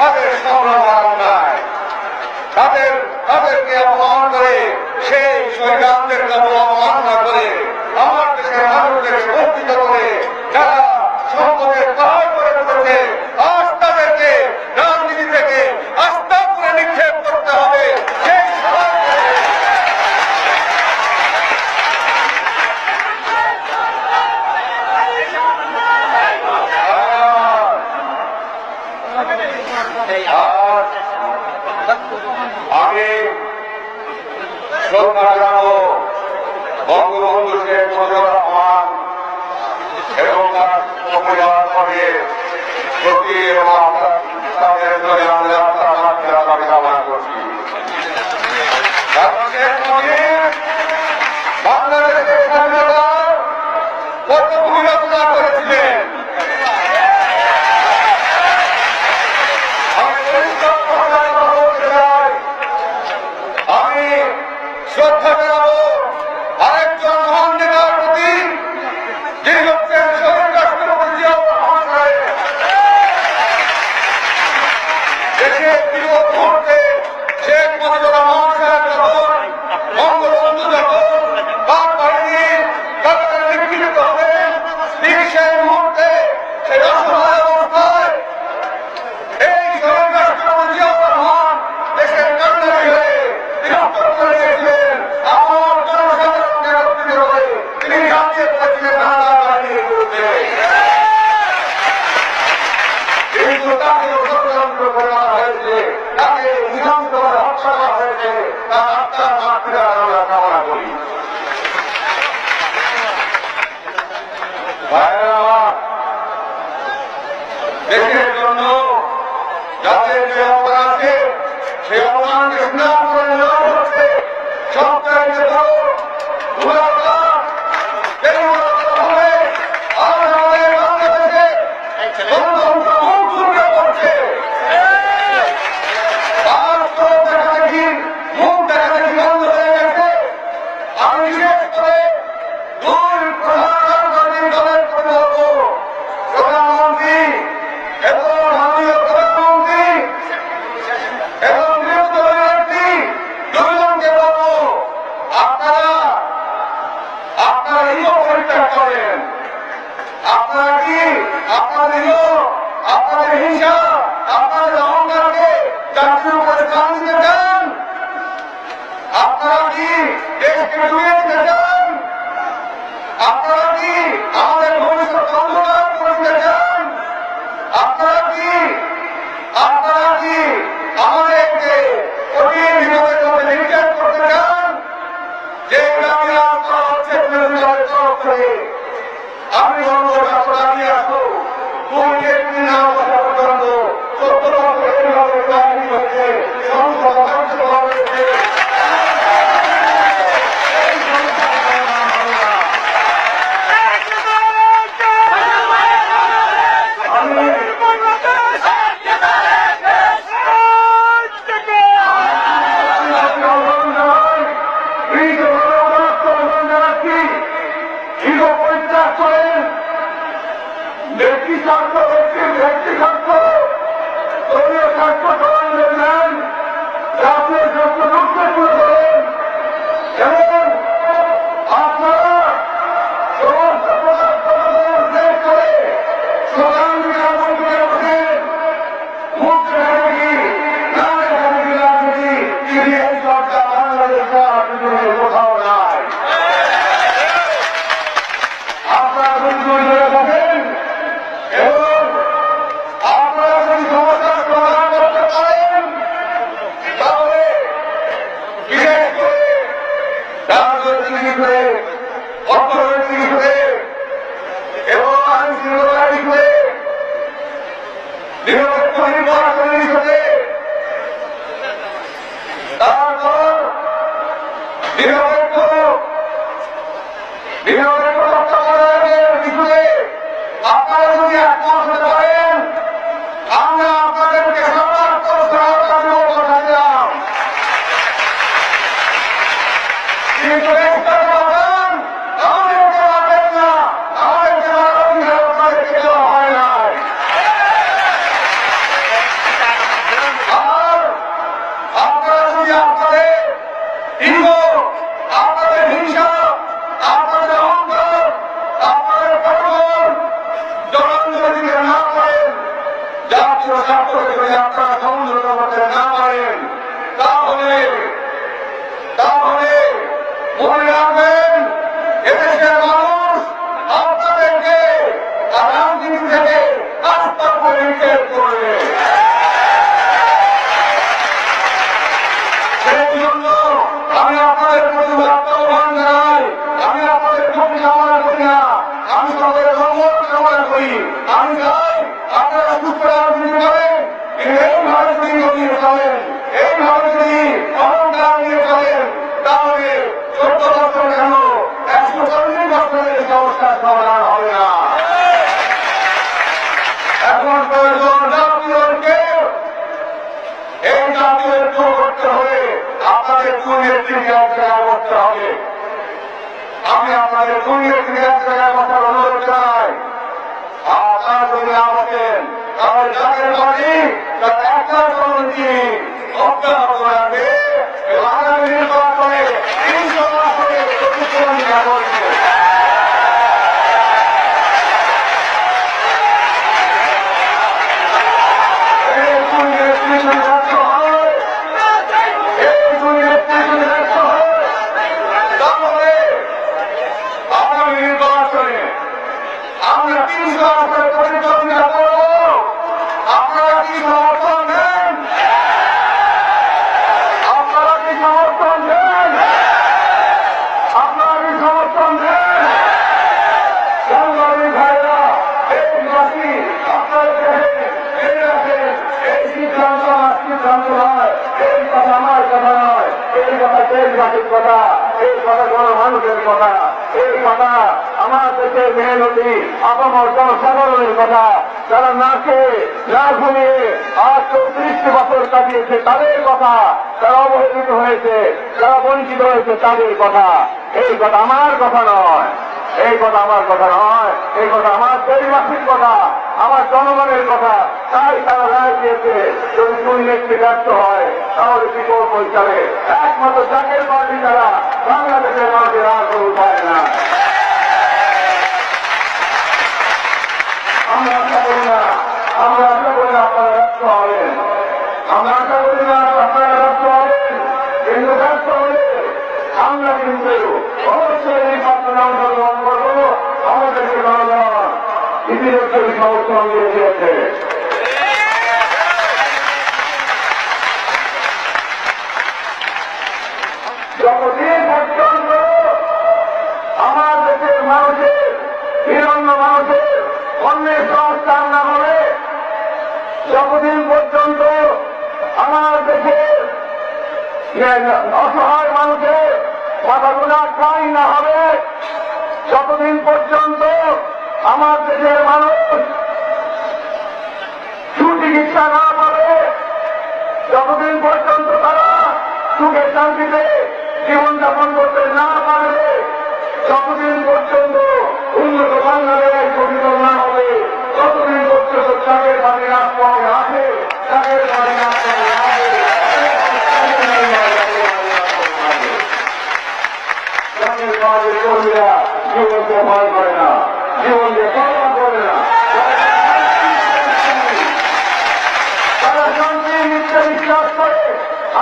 তাদের সংগ্রাম নাই, তাদেরকে অপমান করে, সেই শহীদদেরকে অবমাননা করে, আমার দেশের মানুষদের বঞ্চিত করে যারা সম্পদের পাহাড় করে তুলেছে, আজ তাদেরকে রাজনীতি থেকে আস্থা করে নিক্ষেপ করতে হবে। সেই আমি শ্রদ্ধা জানাবো বঙ্গবন্ধু শেখ মুজিবুর রহমান এবং তার পরিবার করে প্রতি এবং তাদের দাবি কামনা করছি। শেখ মুজিব বাংলাদেশের স্বাধীনতার কত ভূমিকা করেছিলেন, আমি শ্রদ্ধা জানাবো আরেকজন মহান নেতার প্রতি, যিনি হচ্ছেন শহীদ রাষ্ট্রপতি জিয়াউর রহমান সাহেব। দেশের বিরোধ মুহূর্তে শেখ মুজিবুর রহমান সাহেব যখন, বঙ্গবন্ধু যখন তার বাহিনীর কাছে নিপীড়িত হবেন, ঠিক সেই মুহূর্তে সেই অসহায় অবস্থায় এই শহীদ রাষ্ট্রপতি জিয়াউর রহমান দেশের কান্ডারি হয়ে আমার জনসাধারণকে রক্ষিত করে তিনি জানিয়ে করেছিলেন হানাদারির বিরুদ্ধে, কিন্তু তাকে ষড়যন্ত্র করা হয়েছে, তাকে নিরন্তর হত্যা করা হয়েছে, তার আত্মার মাতৃকার আমরা কামনা করি। দেশের জন্য যাদের যে অপরাধ আছে সেই অপরাধকে স্নান করে নেওয়া হচ্ছে সবচাইতে বড় আমি বিশেষ করে দুই প্রধানমন্ত্রী দলের প্রধানমন্ত্রী এবং মাননীয় প্রধানমন্ত্রী এবং বিরোধী দলনেত্রী দুজনকে বলবো, আপনারা ইগো পরিত্যাগ করেন। আপনারা কি আপনাদের ইগো, আপনাদের হিংসা, আপনাদের অহংকারকে জাতির উপরে চান দিতে চান? আপনারা কি দেশকে ডুবিয়ে দিতে চান? আপনারা কি আমাদের ভবিষ্যৎ অন্ধকার করে দিতে চান? আপনারা কি আমাদেরকে কঠিন বিপদের মধ্যে নির্যাতন করতে চান? যে গ্রামীণ হচ্ছে বিরোধীদের তরফ থেকে আমি বলবো দাঁড়িয়ে আসো, তুমি একটি নাম কথা পর্যন্ত ১৪ বছর এইভাবে রাজনীতি হয়েছে, সংসদ হয়েছে। ব্যক্তি স্বার্থ ব্যক্তি স্বার্থ দলীয় স্বার্থ সমাজের নেন, জাতীয় স্বার্থ রক্ষা করে করেন এবং আপনারা সমস্ত শেষ করে স্লোগান বিরাজনীতি ওঠেন, মুখ রাজনীতি না রাজনীতি রাজনীতি তিনি এই সরকার বাংলাদেশে রাজনীতি কোথাও নাই। আপনারা ধরে থাকেন এবং আপনারা যদি সমস্যার সমাধান করতে পারেন তাহলে বিশেষ করে রাজনৈতিক বিষয়ে, অর্থনৈতিক বিষয়ে এবং আইন শৃঙ্খলার বিষয়ে, নিরপেক্ষ নির্বাচনের বিষয়ে, তারপর নিরপেক্ষ তত্ত্বাবধানের বিষয়ে আপনারা যদি একমত হতে পারেন, আমরা আপনাদেরকে পাঠালাম, কিন্তু আমাদেরকে পাবেন না, আমাদেরকে আপনাদেরকে দেওয়া হয় নাই। যদি আপনারা সমঝোতা করতে না পারেন তাহলে মনে রাখবেন এদেশের মানুষ আপনাদেরকে রাজনীতি থেকে আস্থা করে নিষেধ করবে। সেই জন্য আমি আপনাদের প্রতি আহ্বান জানাই, আমি আপনাদের ক্ষতি কামনা করি না, আমি তাদের মঙ্গল কামনা করি। আমি চাই আপনারা সুস্থ রাজনীতি করেন, এইভাবে যদি এগিয়ে চলেন, এইভাবে যদি অহংকার নিয়ে চলেন, তাহলে 14 বছর কেন 140 বছরের সমস্যার সমাধান হবে না। এখন প্রয়োজন জাতীয় ঐক্য। এই জাতীয় ঐক্য করতে হলে আপনাদের দুই নেত্রীকে এক জায়গায় করতে হবে। আমি আপনাদের দুই নেত্রীকে এক জায়গায় বসার অনুরোধ জানাই। আপনারা যদি না বসেন তাহলে যাদের বাড়ি তার একটা কমিটি অব্যাহত রাখবে আগামী নির্বাচনে 300 আসনে প্রতিদ্বন্দ্বিতা করবে। এই দুই নেত্রী যদি ব্যর্থ হয়, তাহলে আগামী নির্বাচনে আমরা 300 আসনে প্রতিদ্বন্দ্বিতা করব। আপনারা কি সমর্থন দেন? আপনারা কি সমর্থন দেন? আপনারা কি সমর্থন দেন? সাংবাদিক ভাইরা, এই জাতি আপনাদেরকে এই রাখেন, এই সিদ্ধান্ত আমার সিদ্ধান্ত নয়, এই কথা আমার কথা নয়, এই কথা দেশবাসীর কথা, এই কথা গণমানুষের কথা, এই কথা আমার দেশের মেহনতি আপামর জনসাধারণের কথা, যারা না খেয়ে না ঘুমিয়ে আজ 34 বছর কাটিয়েছে তাদের কথা, যারা অবহেলিত হয়েছে, যারা বঞ্চিত হয়েছে তাদের কথা। এই কথা আমার কথা নয়, এই কথা আমার কথা নয়, এই কথা আমার দেশবাসীর কথা, আমার জনগণের কথা। তাই তারা রায় দিয়েছে যদি দুই নেত্রী ব্যর্থ হয় তাহলে কি করবো চলে। একমাত্র জাতীয় পার্টি যারা বাংলাদেশের মানুষের আর কোনো উপায় না। আমরা আশা করি না, আমরা আশা করি না আপনারা ব্যর্থ হবেন, আমরা আশা করি না আপনারা ব্যর্থ হবেন, কিন্তু ব্যর্থ হলে আমরা কিন্তু অবশ্যই নির্বাচনে অংশগ্রহণ করবো। আমাদেরকে জনগণ ইতিমধ্যে সমর্থন দিয়ে দিয়েছে। যতদিন পর্যন্ত আমার দেশের মানুষের হিরণ্য মানুষের অন্যের সংস্কার না হবে, যতদিন পর্যন্ত আমার দেশের অসহায় মানুষের মাথা গোনা ঠাঁই না হবে, যতদিন পর্যন্ত আমার দেশের মানুষ সুচিকিৎসা না পাবে, যতদিন পর্যন্ত তারা সুখে শান্তিতে জীবনযাপন করতে না পারবে, যতদিন পর্যন্ত উন্নত বাংলাদেশ গঠিত না হবে, ততদিন পর্যন্ত চাকের বাড়ি রাজপথে আছে, চাকের বাড়ি রাজপথে আছে। চাকের বাড়ির কর্মীরা জীবনকে ভয় করে না, জীবনকে পরোয়া করে না, তারা শান্তি মিথ্যে বিশ্বাস করে।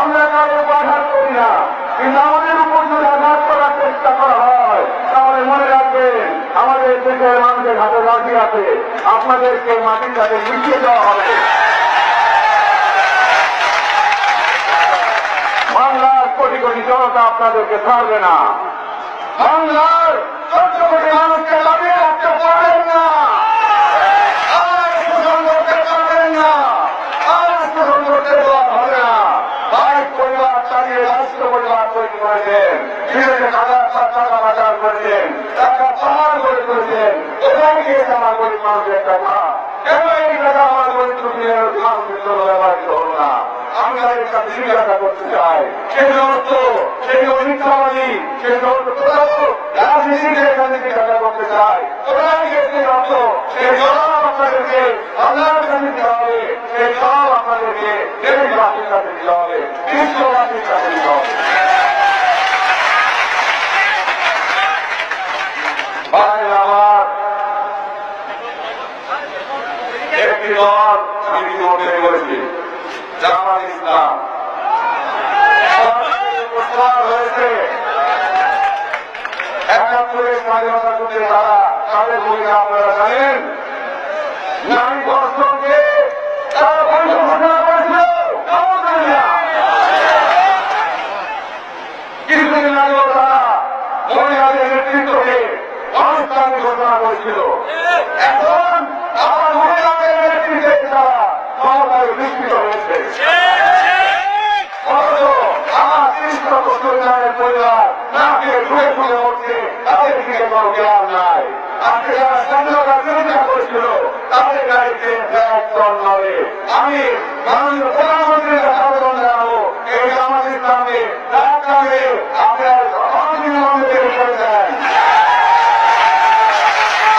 আমরা কারো আঘাত করি না, কিন্তু আমাদের উপর যদি আঘাত করার চেষ্টা করা হয় তাহলে মনে রাখবেন আমাদের দেশের মানুষের হাতে লাঠি আছে, আপনাদেরকে মাটির সাথে মিশিয়ে দেওয়া হবে। বাংলার কোটি কোটি জনতা আপনাদেরকে ছাড়বে না, বাংলার 14 কোটি মানুষকে দাবিয়ে রাখতে পারবেন না, আর শোষণ করতে পারবেন না, আর শোষণ করতে দেওয়া হবে না। বাইক পরিবার চালিয়ে রাষ্ট্র পরিবার তৈরি করেছেন, বিদেশে হাজার টাকা পাচার করেছেন, টাকা পাহাড় করে করেছেন, কোথায় গিয়ে আমার গরিব মানুষের টাকা, কেন এই টাকা আমার গরিব মানুষের জন্য ব্যবহৃত হল না? আমরা এর কাছে জিজ্ঞাসা করতে চাই, সেই সমস্ত সেই অহিংসাবাদী সেই সমস্ত রাজনীতিকে এখানে জিজ্ঞাসা করতে চাই, কোথায় গিয়েছে অর্থ? সেই জবাব আপনাদেরকে আল্লাহর কাছে দিতে হবে, সেই জবাব আপনাদেরকে দেশবাসীর কাছে দিতে হবে, বিশ্ববাসীর কাছে দিতে হবে। ভাই আমার একটি দল আমি ইতিমধ্যে বলেছি, জামাত ইসলাম হয়েছে ৭১ স্বাধীনতা যুদ্ধে তারা তাদের ভূমিকা আপনারা জানেন। নারী ধর্ষণকে তারা বৈধ ঘোষণা করেছিল। কিছুদিন আগেও তারা মহিলাদের নেতৃত্বকে অনুষ্ঠানে ঘোষণা করেছিল। এখন আবার মহিলাদের নেতৃত্বে তারা ক্ষমতায় বিস্তৃত হয়েছে। আমার ৩০ বছর পরিবার নাকে ঘুরে ঘুরে উঠছে, তাদের দিকে কোনো জ্ঞান নাই। আজকে যারা স্বাধীনতার বিরোধিতা করেছিল তাদের গাড়িতে একজন নয়। আমি মাননীয় প্রধানমন্ত্রীর কাছে আবেদন জানাবো, এই জামাত ইসলামে ঢাকাকে আপনার অনির্মমভাবে করে দেন।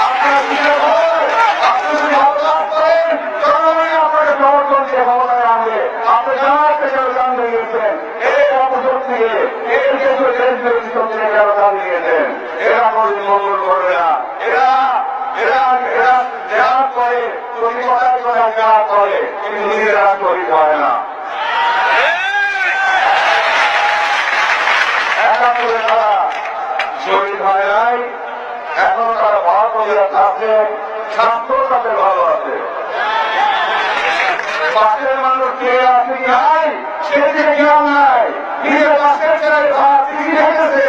আপনার বিচার হয়, আপনি যদি অপরাধ করেন জনগণই আপনাকে সমর্থন দিয়ে ক্ষমতায় আনবে। আপনি জামাত থেকে গান দিয়েছেন, এই অপশক্তিকে এই দেশ বিরোধী শক্তিকে কেন গান দিয়েছেন? এরা কোনদিন মঙ্গল করবে না। এরা দেওয়ার পরে তুমি কথায় কথায় দেওয়ার পরে কিন্তু নিজেরা শহীদ হয় না। একাত্তরে তারা শহীদ হয় নাই, এখন তারা ভারতীয় আছে, স্বাস্থ্য তাদের ভালো আছে। পাশের মানুষ কে আছে কি নাই সেদিকে খেয়াল নাই। নিজের পাশের ছেলে ভাত ঠিকই রেখেছে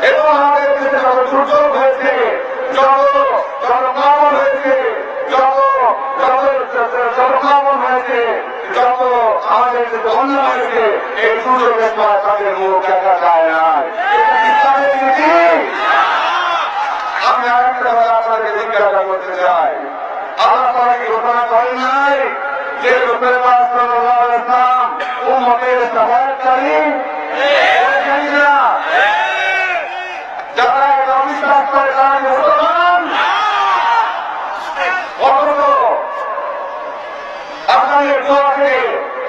এবং আমাদের দেশে যত দুর্যোগ হয়েছে, যত প্লাবন হয়েছে, যত প্লাবন হয়েছে, যত আমাদের দেশে বন্যা হয়েছে, এই দুর্যোগের সময় তাদের মুখ দেখা যায় না। আমি আরেকটা বেলা আপনাদের জিজ্ঞাসা করতে চাই, আল্লাহ তারা কি ঘোষণা করেন নাই যে রসুল পাক সাল্লাল্লাহু আলাইহি ওয়াসাল্লাম উম্মতের সহায়কারী? যারা এটা অবিশ্বাস করে তারা কি মুসলমান? অথচ আপনাদের দোয়াকে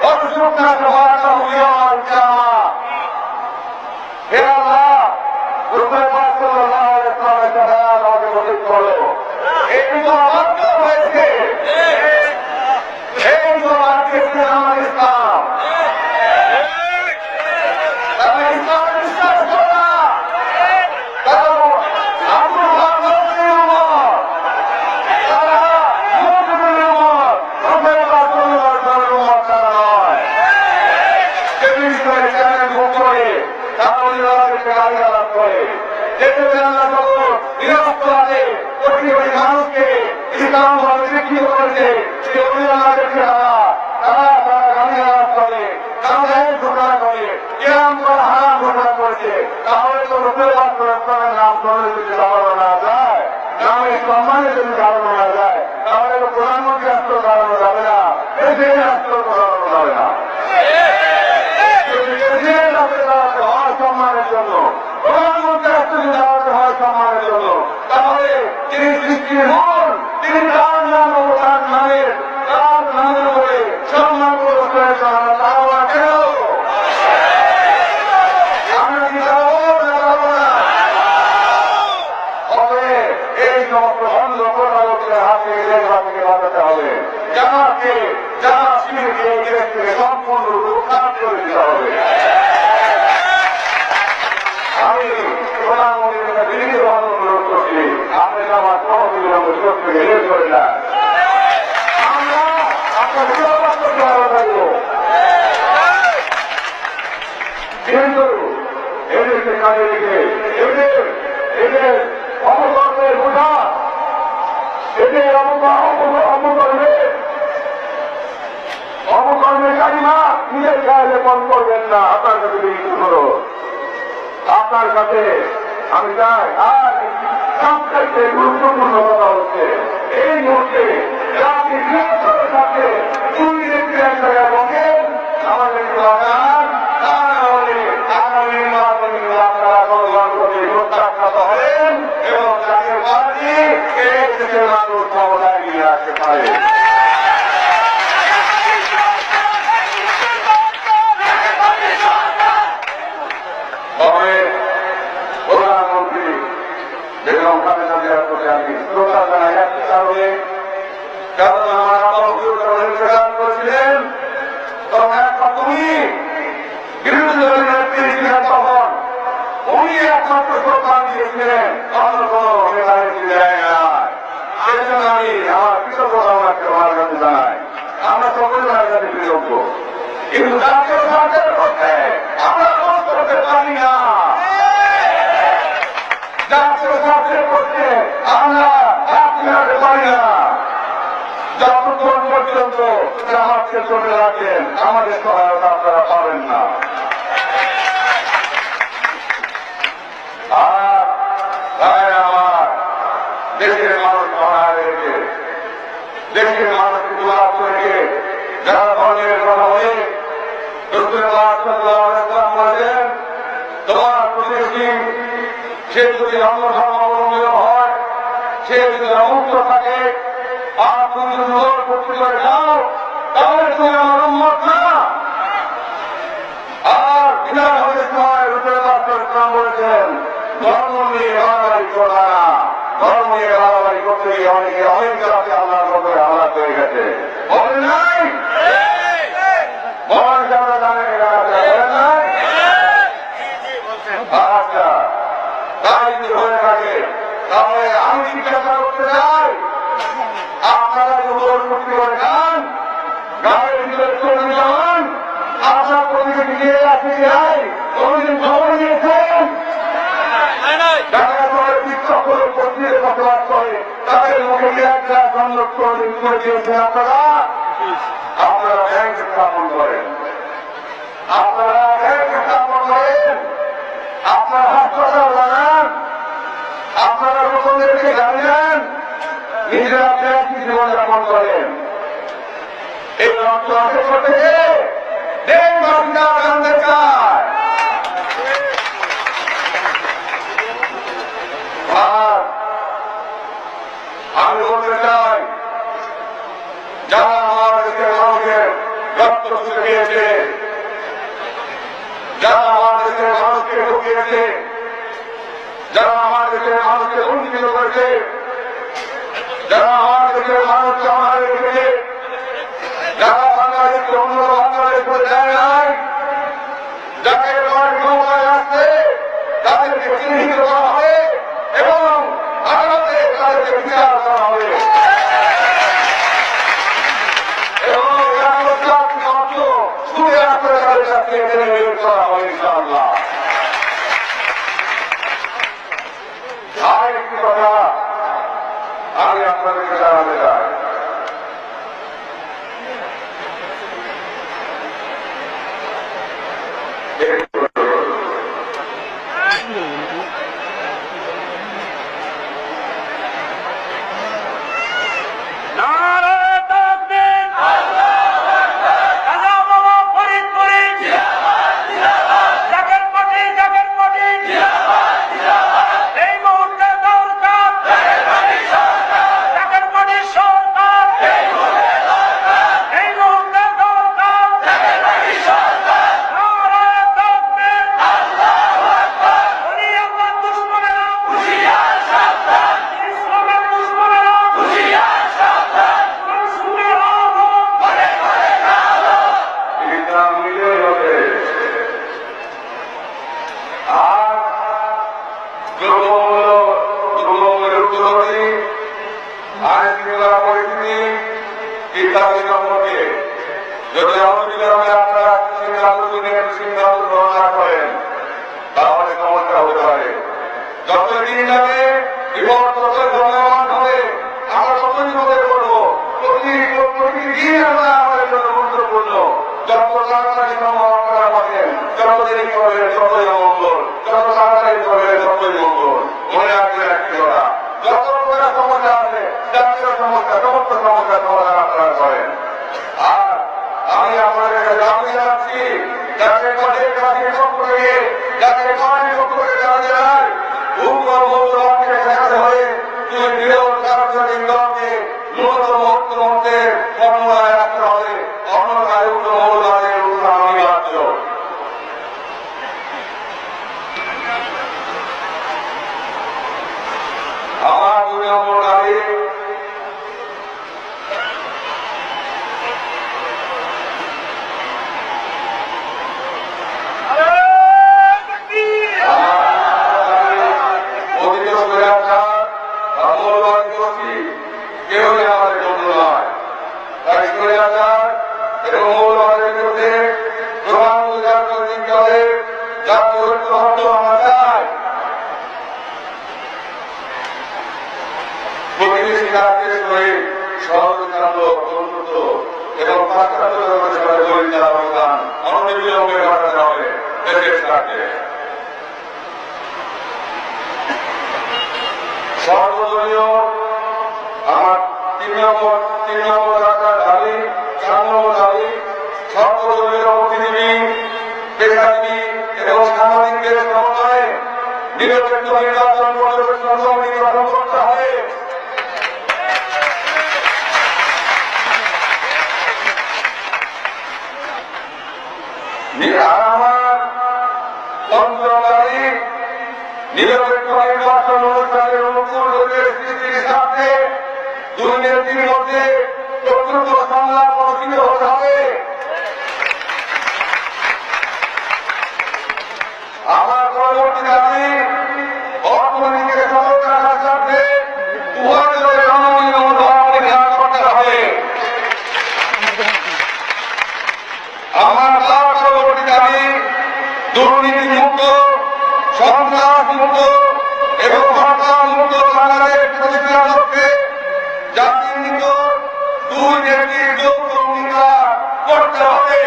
অসুখনা সহায়তা হুইয়াল জামা। হে আল্লাহ, রসুল পাক সাল্লাল্লাহু আলাইহি ওয়াসাল্লামের সহায়তা আমাকে নসিব করো। এই তো অবাধ্য হয়েছে, এই তো আজকে আমার ইসলাম। তারা ইসলাম বিশ্বাস করে না, তারা আব্দুল বাদশাহের উম্মত, তারা মুহাম্মদের উম্মত, রসুল পাক সাল্লাল্লাহু আলাইহি ওয়াসাল্লামের উম্মত তারা নয়। টেলিভিশনে চ্যানেল বুক করে তারা অন্যদেরকে গালিগালাজ করে, যেতে আল্লাহ সকল নিরস্ত্রবাদে কোটি কোটি মানুষকে ইসলাম ভাবে বিক্রি করেছে। সে অন্যদেরকে তারা গালিগালাজ করে, তারা ঘোষণা করে, কেরাম করে হারাম ঘোষণা করেছে। তাহলে তো রসুল পাক সাল্লাল্লাহু আলাইহি ওয়াসাল্লামের নাম স্মরণে যদি দাঁড়ানো না যায়, নামের সম্মানে যদি দাঁড়ানো না যায়, তাহলে তো প্রধানমন্ত্রী রাষ্ট্র দাঁড়ানো যাবে না, প্রেসিডেন্ট রাষ্ট্র দাঁড়ানো যাবে না। প্রেসিডেন্ট রাষ্ট্রে দাঁড়াতে হয় সম্মানের জন্য, প্রধানমন্ত্রী রাষ্ট্র যদি দাঁড়াতে হয় সম্মানের জন্য, তাহলে তিনি সৃষ্টির মূল, তিনি তার নাম ও তার নামের উপরে সম্মান করে দাঁড়ানো কেন? আমরা কি দাঁড়াবো না? হবে এই সমস্ত বন্ধ প্রতারকদের হাত থেকে দেশবাসীকে বাঁচাতে হবে। জামাতকে যারা শিবিরকে এই দেশ থেকে সম্পূর্ণ উৎখাত করে দিতে হবে। আমি প্রধানমন্ত্রীর কাছে বিনীতভাবে অনুরোধ করছি, আপনি আমার সহযোগিতা শক্তি বের করে না। আমরা আপনার নিরাপদ করতে থাকবো, কিন্তু এদেরকে কাজে রেখে এদের অপকর্মের বোঝা, এদের অপকর্মের কালিমা নিজের গায়ে লেপন করবেন না। আপনার কাছে বিনীত অনুরোধ, আপনার কাছে আমি চাই। আর সবচাইতে গুরুত্বপূর্ণ কথা হচ্ছে এই মুহূর্তে জাতির নিয়ন্ত্রণের সাথে দুই ব্যক্তি এক জায়গায় বসেন, আমাদের দরকার। তা না হলে আগামী নির্বাচনী আপনারা গণতন্ত্রকে প্রত্যাখ্যাত হবেন এবং জাতীয় পার্টি এই দেশের মানুষ ক্ষমতায় নিয়ে আসতে পারে। প্রধানমন্ত্রী বেগম খালেদা জিয়ার প্রতি আমি শ্রদ্ধা জানাই। একটি কারণে কারণ আমার আব্বা হুজুর যখন ইন্তেকাল করেছিলেন তখন একমাত্র তুমি বিরোধী দলের নেত্রী ছিলেন, তখন উনি একমাত্র প্রস্তাব দিয়েছিলেন, অন্য কোনো নেতানেত্রী দেয় না। সেই জন্য আমি আমার কৃতজ্ঞতা আমার কাছে জানাই। আমরা সকলে আমার কাছে কৃতজ্ঞ, কিন্তু জাতীয় স্বার্থের পক্ষে আমরা কাজ করতে পারি না। জাতীয় স্বার্থের পক্ষে আমরা হাত মেলাতে পারি না। যতক্ষণ পর্যন্ত জামাতকে চলে রাখেন আমাদের সহায়তা আপনারা পাবেন না। আর আমার দেশের মানুষ সহায় রেখে, দেশের মানুষকে দুরাত্ম রেখে যারা ধর্মের কথা বলে বলেছেন তোমার প্রতিবেশী সে যদি অন্য ধর্মাবলম্বী হয়, সে যদি অমুক্ত থাকে, আর তুমি যদি নজর করতে করে যাও তাহলে তুমি আমার উম্মত না। আর বিদায় হতে সময় রসুলাম বলেছেন ধর্ম নিয়ে বাড়াবাড়ি করবে না, ধর্ম নিয়ে বাড়াবাড়ি করতে গিয়ে অনেকে অনেক জাতি আল্লাহর ব্যাপারে হালাত হয়ে গেছে। বলেন নাই? বলেন যারা জানেন বলেন নাই? আচ্ছা, তাই যদি হয়ে থাকে তাহলে আমি জিজ্ঞাসা করতে চাই, আপনারা যুবক মুক্তি করে খান, গাড়ির ভিতরে চলে যান, আপনার প্রতিযোগী নিয়ে আসে যাই, কোনদিন খবর নিয়েছেন? যারা করে বিক্ষোভ করে পশ্চিমে বসবাস করে তাদের মুখে একটা সংরক্ষণ করে দিয়েছেন আপনারা। আপনারা ব্যাংক স্থাপন করেন, আপনারা ব্যাংক স্থাপন করেন, আপনারা হাসপাতাল বানান, আপনারা লোকদেরকে গাড়ি দেন, নিজেরা ব্যক্তি জীবনযাপন করেন। এই অর্থ আসে করতে দেশবাসীদের চায়। আর আমি বলতে চাই, যারা আমার দেশের মানুষের রক্ত শুকিয়েছে, যারা আমার দেশের মানুষকে ঢুকিয়েছে, যারা আমার দেশের মানুষকে বঞ্চিত করেছে, যারা আমার দেশের মানুষকে আমার রেখেছে, যারা বাংলাদেশকে অন্য বাংলাদেশ করে দেয় নাই, যাদের ক্ষমতায় আসছে তাদেরকে চিহ্নিত করা হবে এবং আদালতে তাদেরকে বিচার করা হবে এবং অর্থ সুদে আসলে তাদের কাছে বের করা হবে ইনশাআল্লাহ। আর একটি কথা আমি আপনাদেরকে জানাতে চাই, যদি আপনারা সিদ্ধান্ত গ্রহণ না করেন তাহলে সমস্যা হতে পারে। যতদিন যাবে বিপদ তত ঘটমান হবে, আমরা ততই মনে করবো প্রতিদিন আমরা আমাদের জন্য গুরুত্বপূর্ণ। যত তাড়াতাড়ি সম্ভব আপনারা পাবেন, যত দেরি করবেন ততই অমঙ্গল, যত তাড়াতাড়ি করবেন ততই মঙ্গল। মনে রাখবেন একটি কথা, যত রকমের সমস্যা আছে জাতীয় সমস্যা সমস্ত সমস্যার সমাধান আপনারা করেন। আর আমি আপনাদের দাবি জানাচ্ছি, যাকে মাঠের কাছে পক্ষ থেকে যাকে মাঠের পক্ষ থেকে দাবি জানায় ভূগর্ভকে দেখাতে হয়ে তুমি বিরোধ সার্বজনীন দলকে ন্যূনতম মুহূর্তে ফর্মুলায় রাখতে হবে, অন্যথায় উগ্র মৌলবাদের উত্থান অনিবার্য। আমার 2 নম্বর দাবি, জাতীয় ঐক্যবদ্ধ আমরা চাই। প্রতিবেশী রাজ্যের সহিত সহযোগিতামূলক বন্ধুত্ব এবং পাশ্চাত্য জগতের পরিচালনা অবদান অনবিলম্বে ঘটাতে হবে দেশের স্বার্থে। সর্বদলীয় আমার 3 নম্বর রাখার দাবি, 4 নম্বর দাবি, সর্বদলীয় প্রতিনিধি, পেশাজীবী এবং সাংবাদিকদের সমন্বয়ে নিরপেক্ষ নির্বাচন পর্যবেক্ষণ কমিটি গঠন করতে হবে। আর আমার পঞ্চমী নিরপেক্ষ নির্বাচন অনুষ্ঠানের অনুকূল রূপের সৃষ্টির স্বার্থে দুই নেত্রীর মধ্যে প্রত্যক্ষ সংলাপ অনুষ্ঠিত হতে হবে। আমার পরবর্তী দাবি, অর্থনীতিকে সচল রাখার স্বার্থে উভয় দলের জনগণের মধ্যে খেয়াল করতে হবে। আমার পরবর্তী দাবি, দুর্নীতি মুক্ত, সন্ত্রাস মুক্ত এবং হরতাল মুক্ত বাংলাদেশ প্রতিষ্ঠার লক্ষ্যে জাতির নিকট দুই নেত্রীর যৌথ অঙ্গীকার করতে হবে।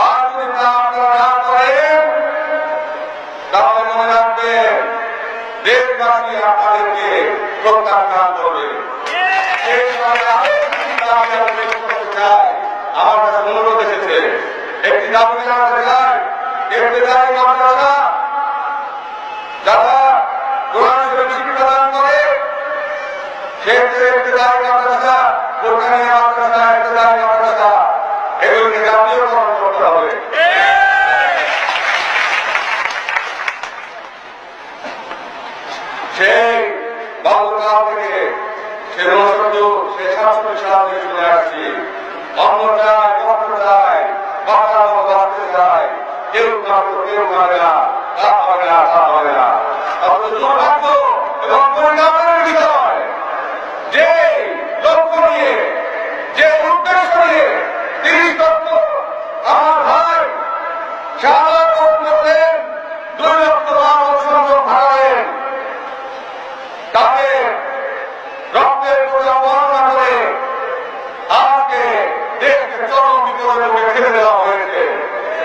আর যদি আপনারা না করেন তাহলে মনে রাখবেন দেশবাসী আপনাদেরকে প্রত্যাখ্যান করবে। আমার কাছে অনুরোধ এসেছে, একটি দাবি জানাতে চাই, ইবতেদায়ী মাদ্রাসা যারা কোরআন শরীফ শিক্ষাদান করে সেক্ষেত্রে ইবতেদায়ী মাদ্রাসা, কোরআনী মাদ্রাসা, ইবতেদায়ী মাদ্রাসা এগুলোকে জাতীয়করণ করতে হবে। সেই বাল্যকাল থেকে সে শাস্ত্র সাল থেকে শুনে আসছি, অন্য যায়, কষ্ট যায়, বাঁচার মতো আসতে যায়, কেউ মাত্র কেউ মারে না, তা হবে না, তা হবে না। দুর্ভাগ্য এবং পরিণামের বিষয়, যে লক্ষ্য নিয়ে, যে উদ্দেশ্য নিয়ে 30 লক্ষ আমার ভাই শাহাদাত করলেন, 2 লক্ষ মানুষ সংখ্যক হারালেন, তাদের রক্তের পূজা বর্ণনা করে আমাকে দেশকে চরম বিপদের মুখে ঠেলে দেওয়া হয়েছে।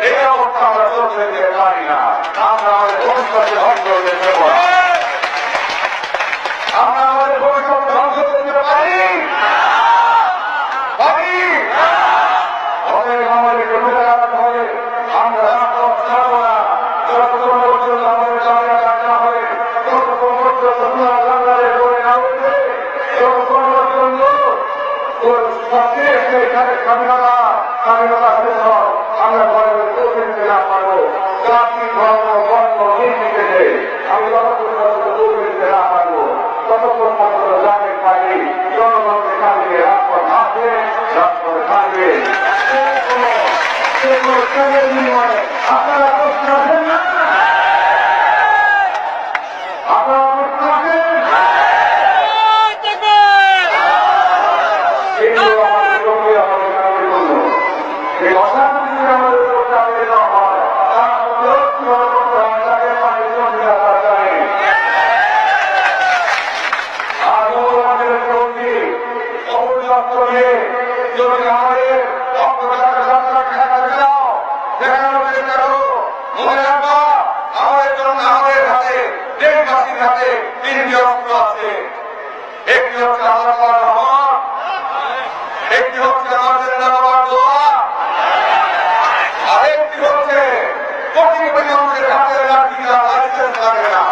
এই অবস্থা আমরা চলতে দিতে পারি না। আমরা আমাদের ভবিষ্যৎ ধ্বংস করতে পারি, আমরা আমাদের ভবিষ্যৎ ধ্বংস করতে পারি। আমাদেরকে বুঝে রাখতে হবে, আমরা ছাড়বো না যতক্ষণ পর্যন্ত আমাদের জায়গা রাখা হবে, ততক্ষণ পর্যন্ত বাংলাদেশ করে না উঠবে, ততক্ষণ পর্যন্ত স্বাধীনতা শেষ হয় আমরা ঘরে পৌঁছে দিতে না পারবো। জাতি ধর্ম বর্ণ নির্বিশেষে আমি যতক্ষণ পর্যন্ত পৌঁছে দিতে না পারবো, ততক্ষণ পর্যন্ত জাতির পার্টি জনগণকে থাকবে, রাজপথ আছে, রাজপথে থাকবে। আপনারা প্রশ্ন আছেন না? আপনারা প্রশ্ন আছেন? এই অশান্তি আমাদের উপর চাপিয়ে দেওয়া হয়, তার যদি আমাদের মনে রাখবা আমাদের জন্য আমাদের হাতে দেশবাসীর হাতে 3টি অস্ত্র আছে। একটি হচ্ছে আল্লাহর রহমত, একটি হচ্ছে আমাদের নামার দোয়া, আর একটি হচ্ছে কোটি কোটি মানুষের হাতের লাঠি লাইসেন্স লাগে না।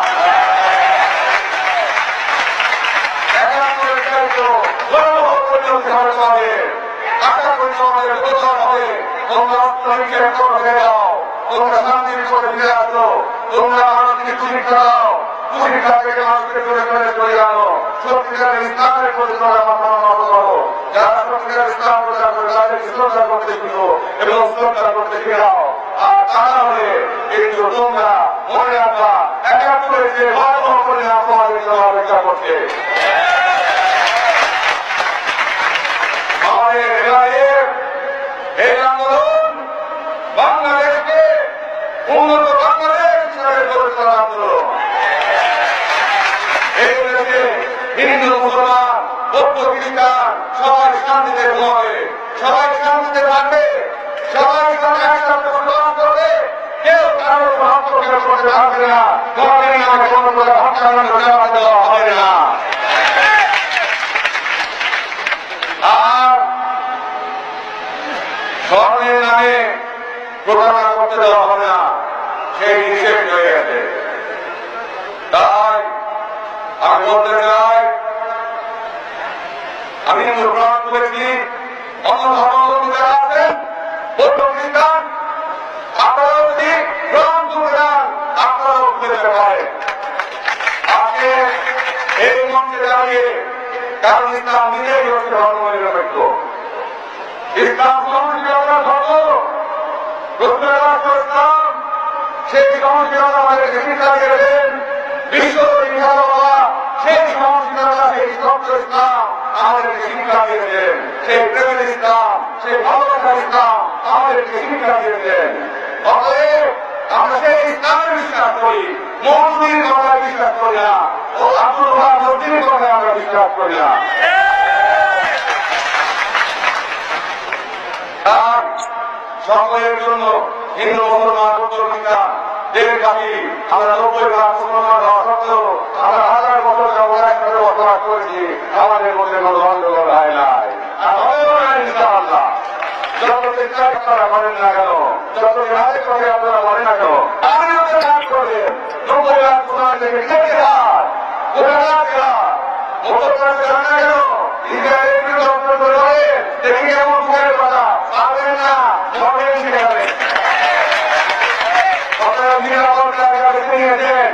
আশা করি আমাদের প্রচার হবে, তোমরা অর্থনীতি করে দাও, তোমরা শান্তির করে ফিরে আসো, তোমরা মানুষকে শিক্ষা দাও, শিক্ষা থেকে মানুষকে করে করে চলে আনো, সত্যিকারের ইসলামের প্রতি তোমরা মাথা নত করো। যারা সত্যিকারের ইসলাম প্রচার করে তাদেরকে শ্রদ্ধা করতে শিখো এবং শ্রদ্ধা করতে শেখাও। আর তারা হলে কিন্তু তোমরা মনে রাখবা 71 যে ভয়াবহ পরিণাম তোমাদের জন্য অপেক্ষা করছে। আমাদের এই হিন্দু মুসলমান বৌদ্ধ খ্রিস্টান সবাই শান্তিতে ঘুমাবে, সবাই শান্তিতে থাকবে, সবাই একসাথে বসবাস করবে, কেউ কারোর হস্তক্ষেপ করতে পারবে না, ধর্মের নামে কোনো প্রকার হত্যাকাণ্ড দেওয়া হবে না। আর ধর্মের নামে প্রতারণা করতে দেওয়া হবে না, সেই নিষেধ হয়ে গেছে। তাই আমি বলতে চাই, আমি প্রমাণ করেছি অন্য ধর্মাবলম্বী যারা আছেন বৌদ্ধ খ্রিস্টান, আপনারাও যদি প্রমাণ তুলে দেন আপনারাও খুঁজে পেতে পারেন। আজকে এই মঞ্চে দাঁড়িয়ে, কারণ ইসলাম নিজেই হচ্ছে ধর্ম নিরপেক্ষ, ইসলাম সহনশীলতার ধর্ম, ইসলাম সেই সহনশীলতা আমাদেরকে শিক্ষা দিয়েছেন। বিশ্ব বিখ্যাতরা সেই সহনশীলতা, সেই স্তব্ধ ইসলাম আমাদেরকে শিক্ষা দিয়েছেন, সেই প্রেমের ইসলাম, সেই ভালোবাসার ইসলাম আমাদেরকে শিক্ষা দিয়েছেন। অতএব আমরা সেই ইসলামে বিশ্বাস করি, মৌলবীর কথায় বিশ্বাস করি না, ও আব্দুল ওয়াহাব নবীর কথায় আমরা বিশ্বাস করি না। সকলের জন্য হিন্দু মুসলমান বৌদ্ধ খ্রিস্টান দেড় কাঠি আমরা 90 ভাগ মুসলমান হওয়া সত্ত্বেও আমরা হাজার বছর একসাথে বসবাস করেছি, আমাদের মধ্যে কোনো গন্ডগোল হয় নাই। ইনশাআল্লাহ যত চেষ্টা আপনারা করেন না কেন, যত রায় করে আপনারা বলেন না কেন, আপনি কাজ করবেন 90 লাখ মুসলমান থেকে দেখি এমন মুখের কথা পারবেন না, মরেন শিখাবেন। আপনারা বেছে নিয়েছেন,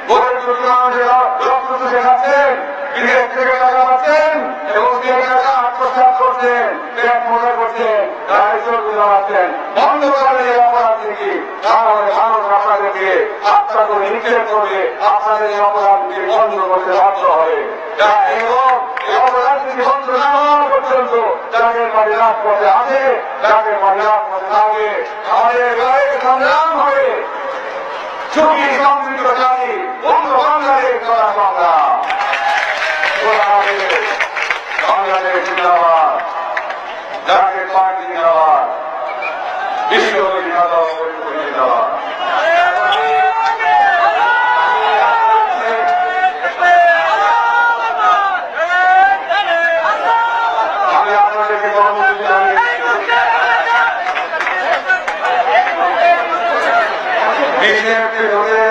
ভোটের রক্ত শেখাচ্ছেন, বিদেশ থেকে টাকা পাচ্ছেন এবং যে টাকা আত্মসাৎ করছেন, পেট মোটা করছেন, গাড়ি চর্বি জমাচ্ছেন, বন্ধ করেন এই অপরাধ থেকে। তাহলে মানুষ আপনাদেরকে হত্যা করে নিক্ষেপ করবে, আপনাদের এই অপরাধকে বন্ধ করতে বাধ্য হবে। এবং এই অপরাধকে বন্ধ না হওয়া পর্যন্ত যাদের বাড়ি রাজপথে আছে, যাদের বাড়ি রাজপথে থাকবে, আমাদের লড়াইয়ের সংগ্রাম হবে সুখী সমৃদ্ধ জাতি বন্ধ বাংলাদেশ করা সংগ্রাম। বাংলাদেশ জিন্দাবাদ, জাতীয় পার্টি জিন্দাবাদ, বিশ্ব জিন্দাবাদ। আমি আপনাদেরকে কর্মসূচি জানিয়েছি 20 এপ্রিল হতে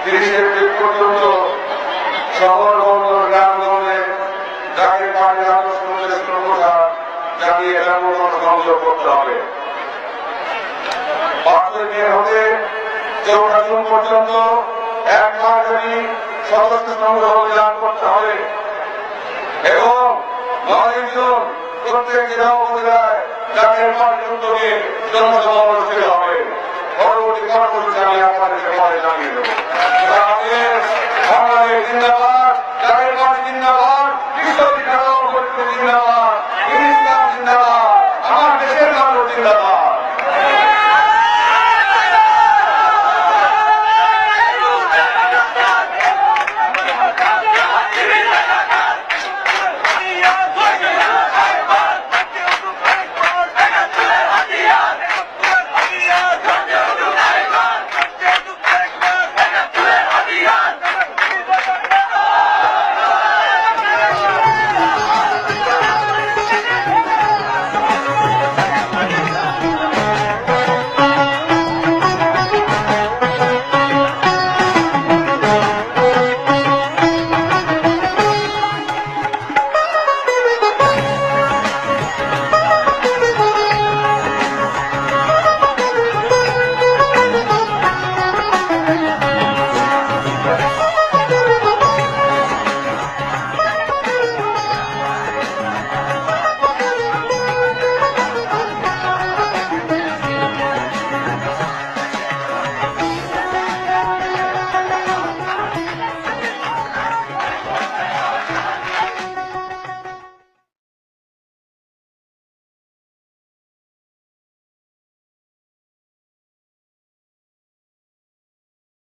30 এপ্রিল পর্যন্ত শহর বন্দর গ্রামগঞ্জে জাতীয় পার্টির আদর্শ প্রচার জানিয়ে গ্রামগঞ্জ সংযোগ করতে হবে। 5 মে হতে 4 জুন পর্যন্ত 1 মাস ব্যাপী সদস্য সংগ্রহ অভিযান করতে হবে এবং 9 জুন প্রত্যেক জেলা উপজেলায় জাতীয় পার্টির উদ্যোগে জনসভা অনুষ্ঠিত হবে। পরবর্তী কর্মসূচি আমি আপনাদেরকে পরে জানিয়ে দেবো। বাংলাদেশ জিন্দাবাদ, জাতীয় পার্টি জিন্দাবাদ।